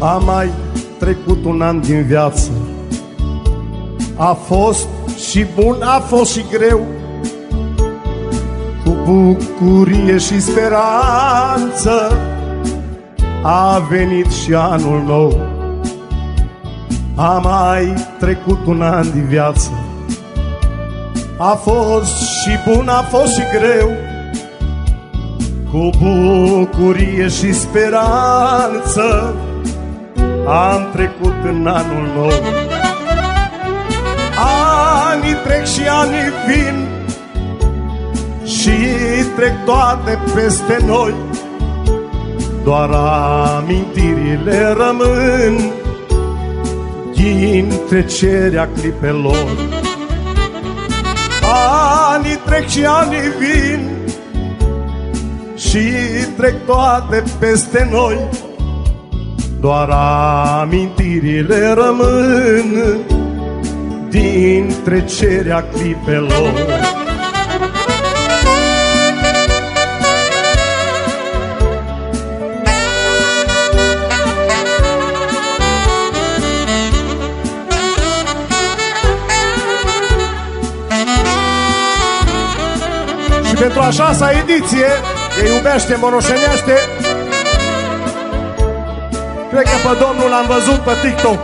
A mai trecut un an din viață, a fost și bun, a fost și greu, cu bucurie și speranță a venit și anul nou. A mai trecut un an din viață, a fost și bun, a fost și greu, cu bucurie și speranță am trecut în anul nou. Anii trec și anii vin și trec toate peste noi, doar amintirile rămân din trecerea clipelor. Anii trec și anii vin și trec toate peste noi, doar amintirile rămân din trecerea clipelor. Și pentru a 6-a ediție de Iubește Moroșenește, cred că pe domnul l-am văzut pe TikTok.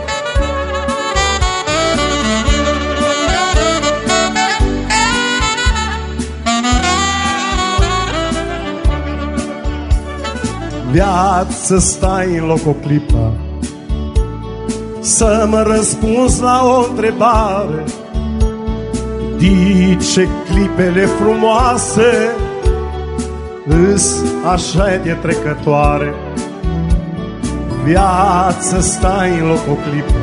Viață, stai în loc o clipă să mă răspunzi la o întrebare. Dice clipele frumoase îs așa de trecătoare. Viață, stai în loc o clipă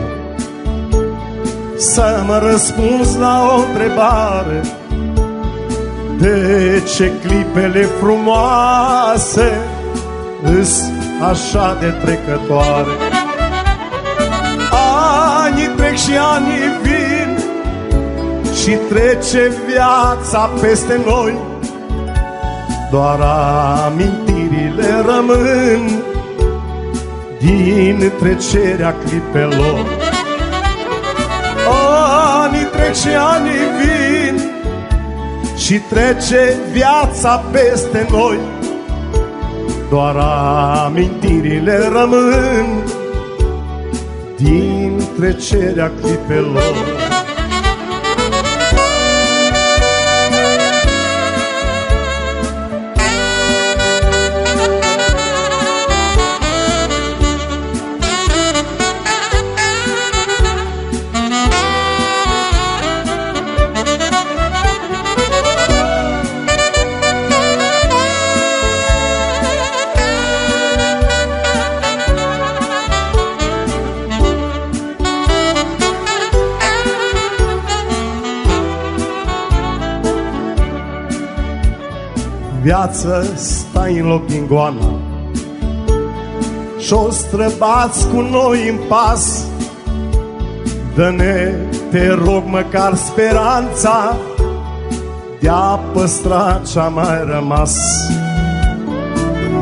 să mă răspunzi la o întrebare. De ce clipele frumoase îs așa de trecătoare? Anii trec și anii vin și trece viața peste noi, doar amintirile rămân din trecerea clipelor. Anii trec și anii vin și trece viața peste noi, doar amintirile rămân din trecerea clipelor. Viață, stai în loc din goana și-o străbați cu noi în pas. Dă-ne, te rog, măcar speranța de-a păstra ce-a mai rămas.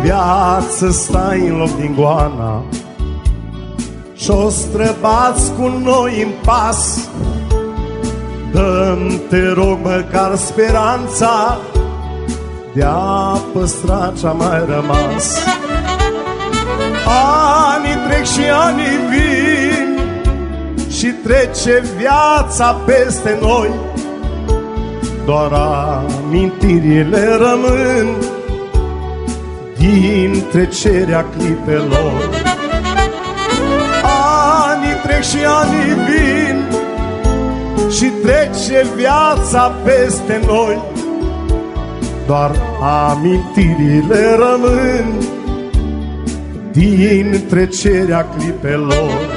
Viață, stai în loc din goana și-o străbați cu noi în pas. Dă-mi, te rog, măcar speranța de-a păstra ce-a mai rămas. Anii trec și anii vin și trece viața peste noi, doar amintirile rămân din trecerea clipelor. Anii trec și anii vin și trece viața peste noi, doar amintirile rămân din trecerea clipelor.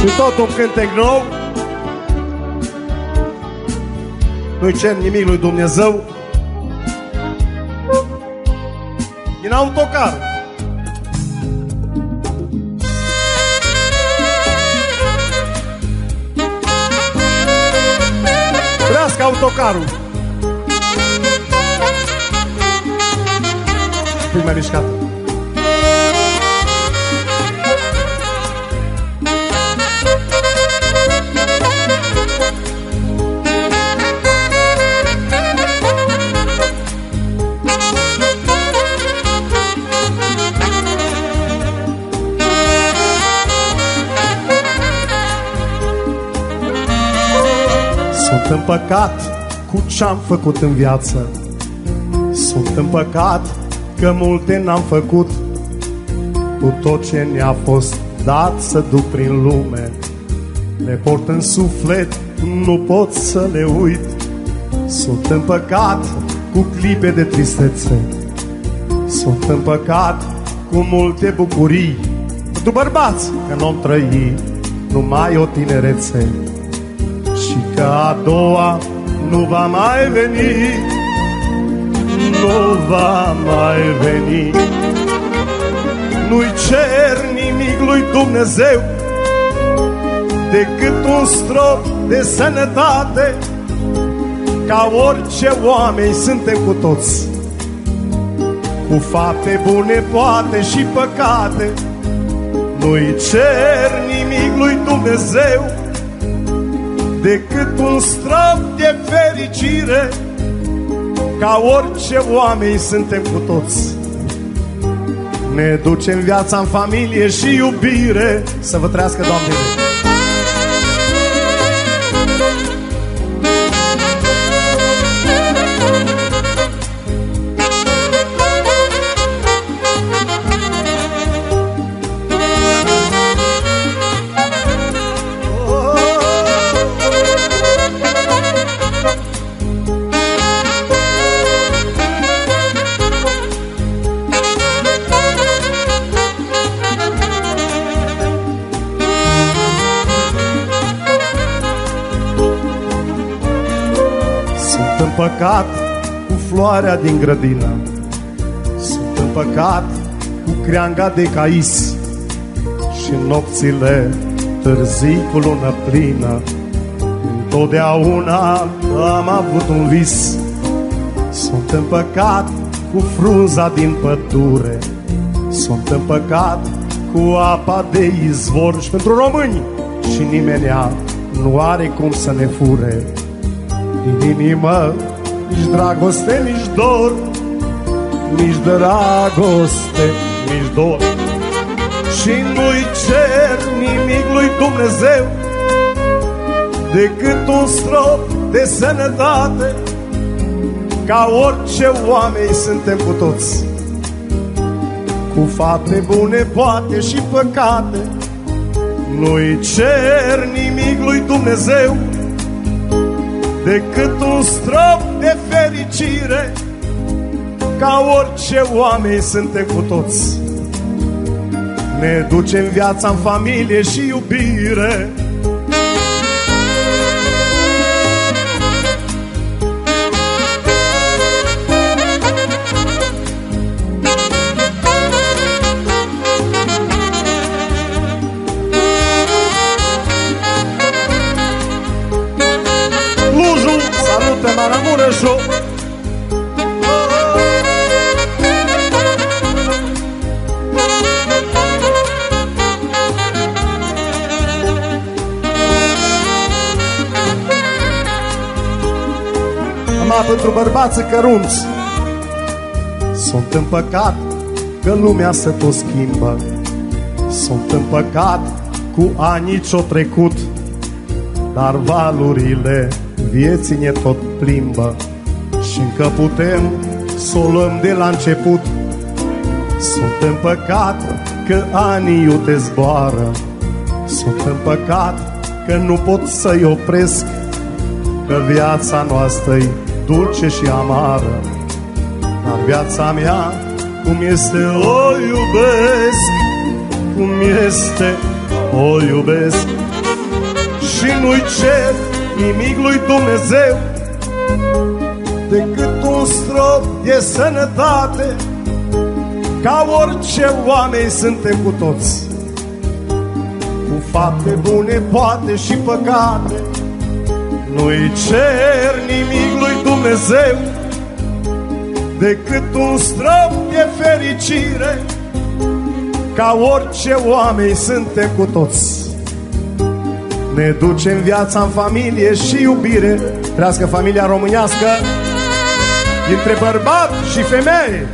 Și tot un cântec nou. Nu-i cer nimic lui Dumnezeu. Din autocar. Trească autocarul. Un pic mai mișcat. Sunt împăcat cu ce-am făcut în viață. Sunt împăcat că multe n-am făcut. Cu tot ce ne-a fost dat să duc prin lume, le port în suflet, nu pot să le uit. Sunt împăcat cu clipe de tristețe. Sunt împăcat cu multe bucurii. Tu bărbați, că n-om trăi numai o tinerețe, și că a doua nu va mai veni. Nu va mai veni. Nu-i cer nimic lui Dumnezeu decât un strop de sănătate. Ca orice oameni suntem cu toți, cu fapte bune poate și păcate. Nu-i cer nimic lui Dumnezeu decât un strop de fericire. Ca orice oameni suntem cu toți, ne ducem viața în familie și iubire. Să vă trăiască, Doamne! Sunt împăcat cu floarea din grădină. Sunt împăcat cu creanga de cais. Și nopțile târzii cu lună plină, întotdeauna am avut un vis. Sunt împăcat cu frunza din pădure. Sunt împăcat cu apa de izvor. Și pentru români, și nimenea nu are cum să ne fure din inimă nici dragoste, nici dor. Nici dragoste, nici dor. Și nu-i cer nimic lui Dumnezeu decât un strop de sănătate. Ca orice oameni suntem cu toți, cu fapte bune poate și păcate. Nu-i cer nimic lui Dumnezeu decât un strop de fericire. Ca orice oameni suntem cu toți, ne ducem viața în familie și iubire. Clujul, salută Maramureșul. Pentru bărbații cărunți. Sunt împăcat că lumea se tot schimbă. Sunt împăcat cu anii ce-o trecut, dar valurile vieții ne tot plimbă. Și încă putem să o luăm de la început. Sunt împăcat că anii iute zboară. Sunt împăcat că nu pot să-i opresc, că viața noastră-i dulce și amară. Dar viața mea, cum este, o iubesc. Cum este, o iubesc. și nu-i cer nimic lui Dumnezeu decât un strop de sănătate. Ca orice oameni suntem cu toți, cu fapte bune poate și păcate. Nu-i cer nimic lui Dumnezeu decât un strop de fericire. Ca orice oameni suntem cu toți, ne ducem viața în familie și iubire. Trească familia românească dintre bărbat și femeie.